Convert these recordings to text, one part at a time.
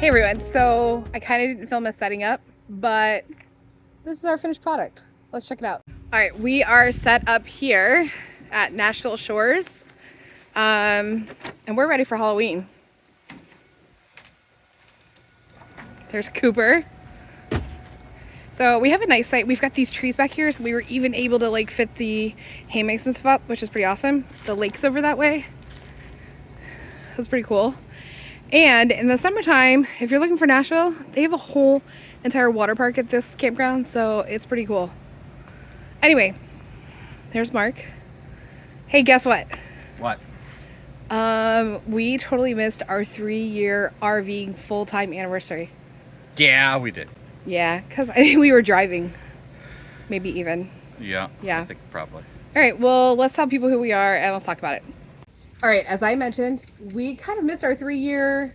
Hey everyone, so I kind of didn't film us setting up, but this is our finished product. Let's check it out. All right, we are set up here at Nashville Shores, and we're ready for Halloween. There's Cooper. So we have a nice site. We've got these trees back here, so we were even able to like fit the hammocks and stuff up, which is pretty awesome. The lake's over that way. That's pretty cool. And in the summertime, if you're looking for Nashville, they have a whole entire water park at this campground, so it's pretty cool. Anyway, there's Mark. Hey, guess what? What? We totally missed our 3-year RV full-time anniversary. Yeah, we did. Yeah, because I think we were driving, maybe even. Yeah. Yeah. I think probably. All right, well, let's tell people who we are and let's talk about it. All right, as I mentioned, we kind of missed our 3-year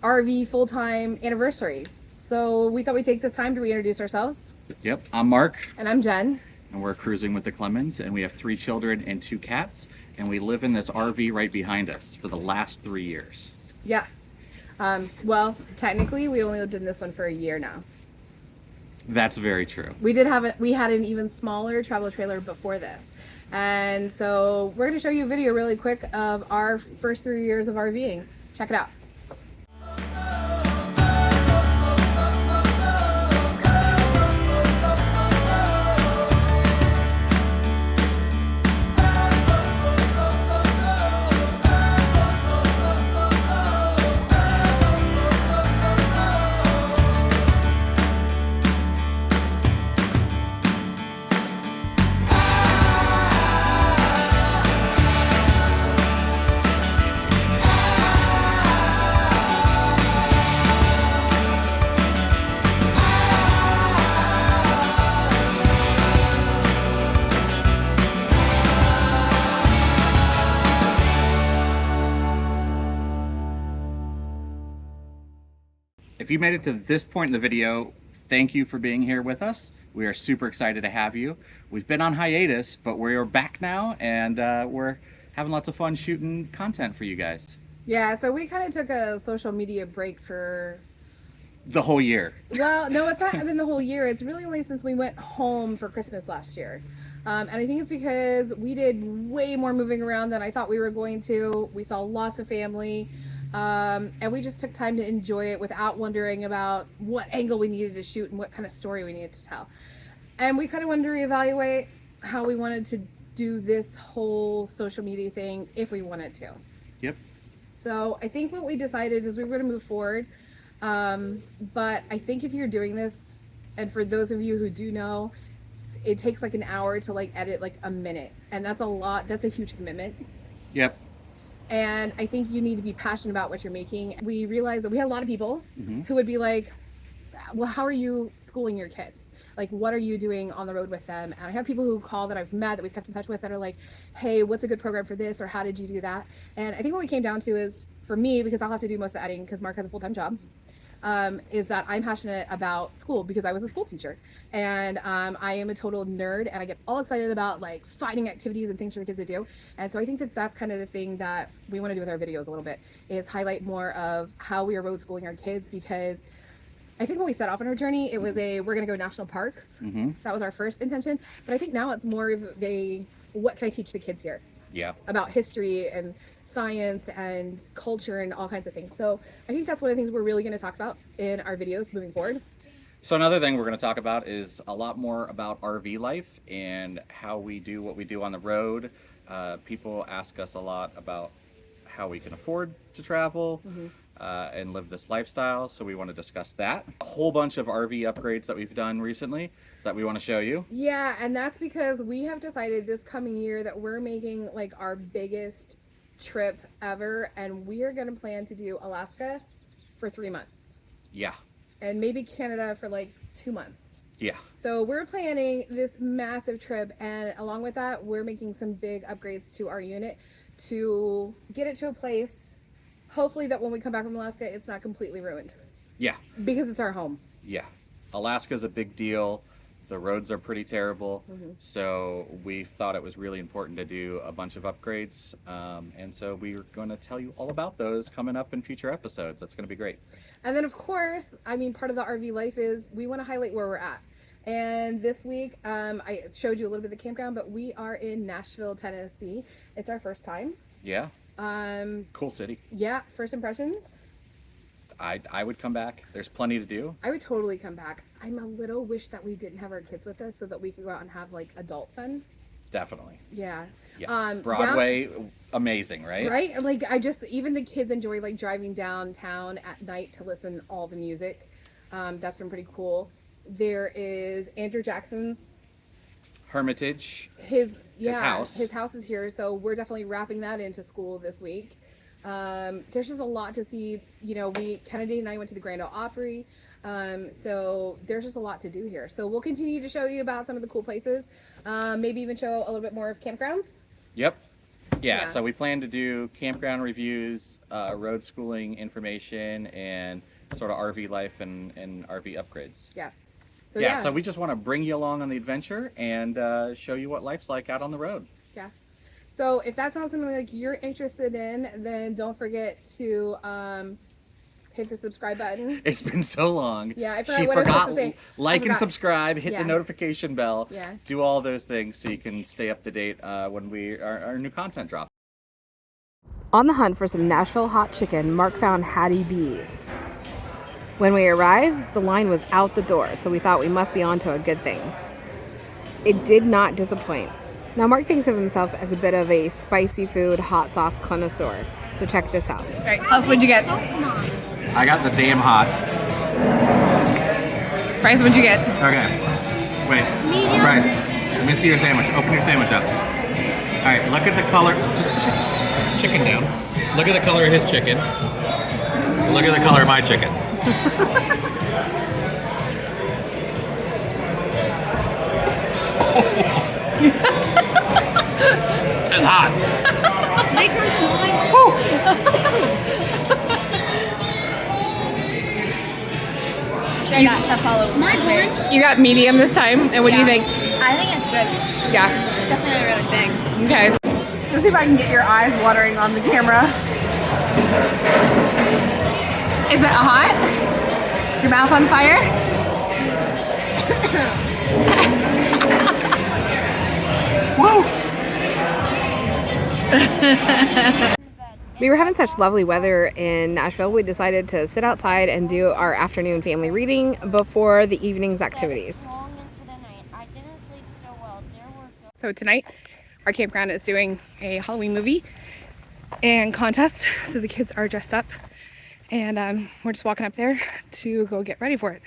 RV full-time anniversary. So we thought we'd take this time to reintroduce ourselves. Yep. I'm Mark. And I'm Jen. And we're cruising with the Clemons, and we have 3 children and 2 cats, and we live in this RV right behind us for the last 3 years. Yes. Well, technically, we only lived in this one for a year now. That's very true. We had an even smaller travel trailer before this. And so we're going to show you a video really quick of our first 3 years of RVing. Check it out. If you made it to this point in the video, thank you for being here with us. We are super excited to have you. We've been on hiatus, but we're back now, and we're having lots of fun shooting content for you guys. Yeah, so we kind of took a social media break for... The whole year. Well, no, it's not been the whole year. It's really only since we went home for Christmas last year. And I think it's because we did way more moving around than I thought we were going to. We saw lots of family. And we just took time to enjoy it without wondering about what angle we needed to shoot and what kind of story we needed to tell. And we kind of wanted to reevaluate how we wanted to do this whole social media thing if we wanted to. Yep. So I think what we decided is we were going to move forward. But I think if you're doing this, and for those of you who do know, it takes like an hour to like edit like a minute. And that's a lot. That's a huge commitment. Yep. And I think you need to be passionate about what you're making. We realized that we had a lot of people who would be like, well, how are you schooling your kids? Like, what are you doing on the road with them? And I have people who call that I've met, that we've kept in touch with, that are like, hey, what's a good program for this? Or how did you do that? And I think what we came down to is, for me, because I'll have to do most of the editing because Mark has a full-time job, is that I'm passionate about school because I was a school teacher, and I am a total nerd, and I get all excited about like finding activities and things for the kids to do. And so I think that that's kind of the thing that we want to do with our videos a little bit, is highlight more of how we are road schooling our kids, because I think when we set off on our journey, it was we're going to go national parks. That was our first intention. But I think now it's more of what can I teach the kids here? Yeah. About history and science and culture and all kinds of things. So I think that's one of the things we're really going to talk about in our videos moving forward. So another thing we're going to talk about is a lot more about RV life and how we do what we do on the road. People ask us a lot about how we can afford to travel and live this lifestyle. So we want to discuss that. A whole bunch of RV upgrades that we've done recently that we want to show you. Yeah, and that's because we have decided this coming year that we're making like our biggest trip ever, and we are going to plan to do Alaska for 3 months. Yeah. And maybe Canada for like 2 months. Yeah. So we're planning this massive trip, and along with that, we're making some big upgrades to our unit to get it to a place, hopefully, that when we come back from Alaska, it's not completely ruined. Yeah. Because it's our home. Yeah. Alaska's a big deal. The roads are pretty terrible, so we thought it was really important to do a bunch of upgrades, and so we're going to tell you all about those coming up in future episodes. That's going to be great. And then, of course, I mean, part of the RV life is we want to highlight where we're at. And this week, I showed you a little bit of the campground, but we are in Nashville, Tennessee. It's our first time. Yeah. Cool city. Yeah. First impressions? I would come back. There's plenty to do. I would totally come back. I'm a little wish that we didn't have our kids with us so that we could go out and have like adult fun. Definitely. Yeah. Broadway, amazing, right? Right? Like even the kids enjoy like driving downtown at night to listen to all the music. That's been pretty cool. There is Andrew Jackson's Hermitage. His house. His house is here, so we're definitely wrapping that into school this week. There's just a lot to see. You know, Kennedy and I went to the Grand Ole Opry. So there's just a lot to do here. So we'll continue to show you about some of the cool places. Maybe even show a little bit more of campgrounds. Yep. Yeah. So we plan to do campground reviews, road schooling information, and sort of RV life and RV upgrades. Yeah. So we just want to bring you along on the adventure and show you what life's like out on the road. Yeah. So if that's not something like you're interested in, then don't forget to hit the subscribe button. It's been so long. Yeah, She forgot like and subscribe, hit the notification bell, do all those things so you can stay up to date when our new content drops. On the hunt for some Nashville hot chicken, Mark found Hattie B's. When we arrived, the line was out the door, so we thought we must be onto a good thing. It did not disappoint. Now, Mark thinks of himself as a bit of a spicy food hot sauce connoisseur, so check this out. All right, tell us what'd you get? I got the damn hot. Bryce, what'd you get? Okay. Wait. Medium. Bryce, let me see your sandwich. Open your sandwich up. All right, look at the color. Just put your chicken down. Look at the color of his chicken. Look at the color of my chicken. It's hot. My turn's mine. I got stuff all over my face. You got medium this time, and what do you think? I think it's good. Yeah. Definitely really big. Okay. Let's see if I can get your eyes watering on the camera. Is it hot? Is your mouth on fire? Woo! We were having such lovely weather in Nashville, we decided to sit outside and do our afternoon family reading before the evening's activities. So tonight, our campground is doing a Halloween movie and contest, so the kids are dressed up, and we're just walking up there to go get ready for it.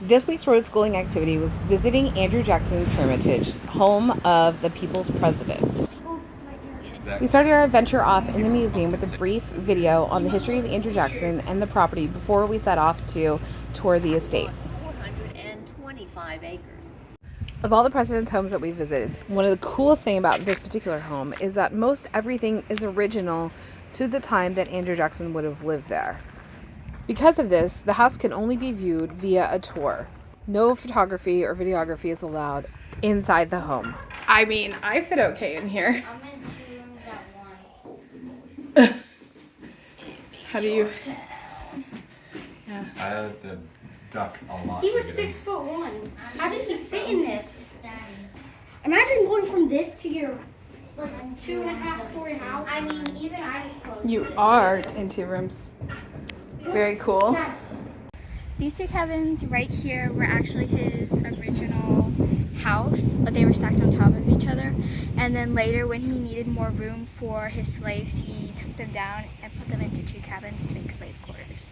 This week's road schooling activity was visiting Andrew Jackson's Hermitage, home of the people's president. We started our adventure off in the museum with a brief video on the history of Andrew Jackson and the property before we set off to tour the estate. 425 acres. Of all the president's homes that we visited, one of the coolest things about this particular home is that most everything is original to the time that Andrew Jackson would have lived there. Because of this, the house can only be viewed via a tour. No photography or videography is allowed inside the home. I mean, I fit okay in here. I'm in 2 rooms at once. How do you? I had to duck a lot. He was 6'1". How did he fit in this? Imagine going from this to your 2.5-story house. I mean, even I was close. You are in 2 rooms. Very cool. These 2 cabins right here were actually his original house, but they were stacked on top of each other. And then later, when he needed more room for his slaves, he took them down and put them into 2 cabins to make slave quarters.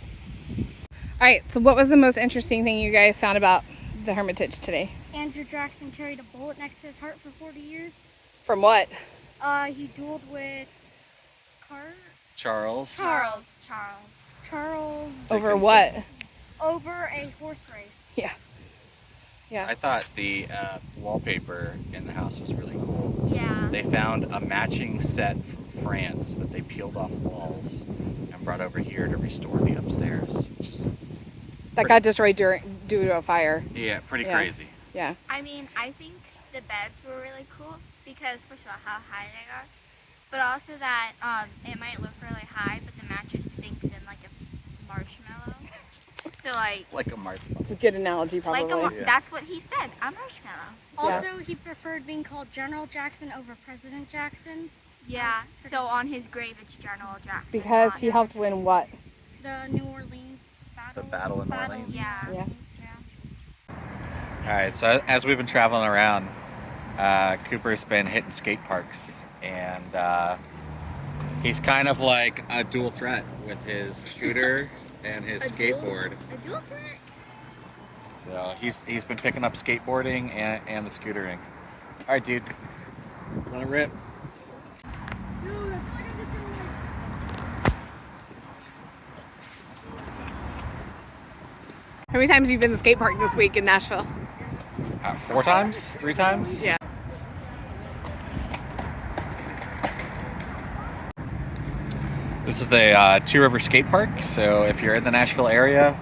All right, so what was the most interesting thing you guys found about the Hermitage today? Andrew Jackson carried a bullet next to his heart for 40 years. From what? He dueled with Charles. Over what? Over a horse race. Yeah. Yeah. I thought the wallpaper in the house was really cool. Yeah. They found a matching set from France that they peeled off walls and brought over here to restore the upstairs. Which is That got destroyed due to a fire. pretty Yeah. crazy. Yeah. I mean, I think the beds were really cool because first of all, how high they are, but also that it might look really high, but the mattress sinks in like a marshmallow. So Like a marshmallow. It's a good analogy, probably. Yeah. that's what he said, a marshmallow. Also, he preferred being called General Jackson over President Jackson. Yeah. So on his grave, it's General Jackson. Because on he it. helped win what? The New Orleans battle. The battle in New Orleans. Yeah. Yeah. All right, so as we've been traveling around, Cooper's been hitting skate parks, and he's kind of like a dual threat with his scooter and his skateboard. A dual threat? So he's been picking up skateboarding and the scootering. All right, dude, let it rip. How many times have you been to the skate park this week in Nashville? 4 times? 3 times? Yeah. This is the Two River Skate Park. So if you're in the Nashville area,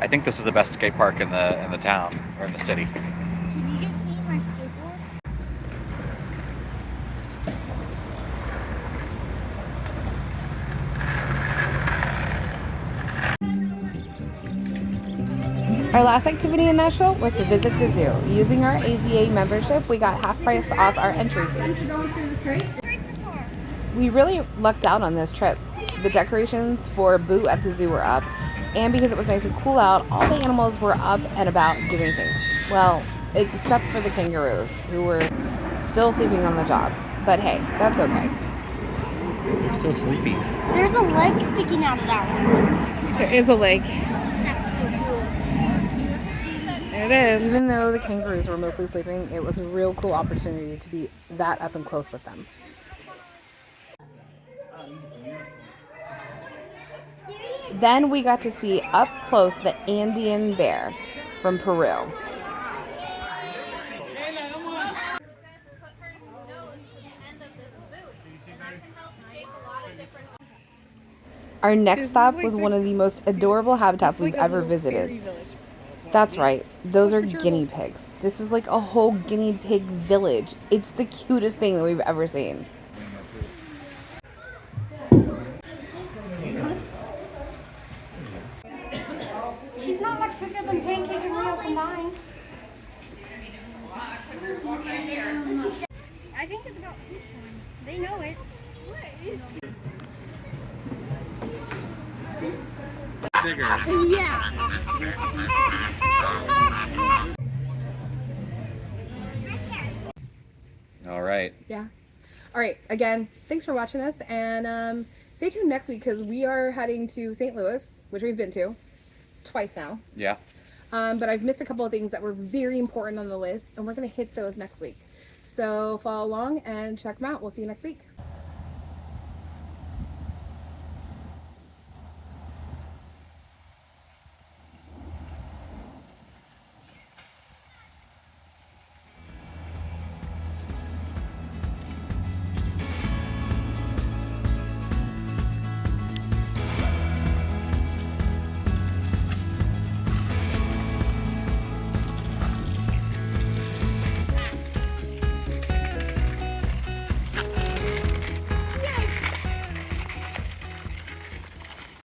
I think this is the best skate park in the town or in the city. Can you get me my skateboard? Our last activity in Nashville was to visit the zoo. Using our AZA membership, we got half price off our entry fee. We really lucked out on this trip. The decorations for Boo at the zoo were up, and because it was nice and cool out, all the animals were up and about doing things. Well, except for the kangaroos, who were still sleeping on the job. But hey, that's okay. You're so sleepy. There's a leg sticking out of that one. There is a leg. That's so cool. It is. Even though the kangaroos were mostly sleeping, it was a real cool opportunity to be that up and close with them. Then we got to see up close the Andean bear from Peru. Our next stop was one of the most adorable habitats we've ever visited. That's right, those are guinea pigs. This is like a whole guinea pig village. It's the cutest thing that we've ever seen. She's not much bigger than Pancake and Leo combined. I think it's about food time. They know it. Bigger. Yeah. All right. Yeah. All right. Again, thanks for watching us, and stay tuned next week because we are heading to St. Louis, which we've been to twice now. Yeah. But I've missed a couple of things that were very important on the list, and we're going to hit those next week. So follow along and check them out. We'll see you next week.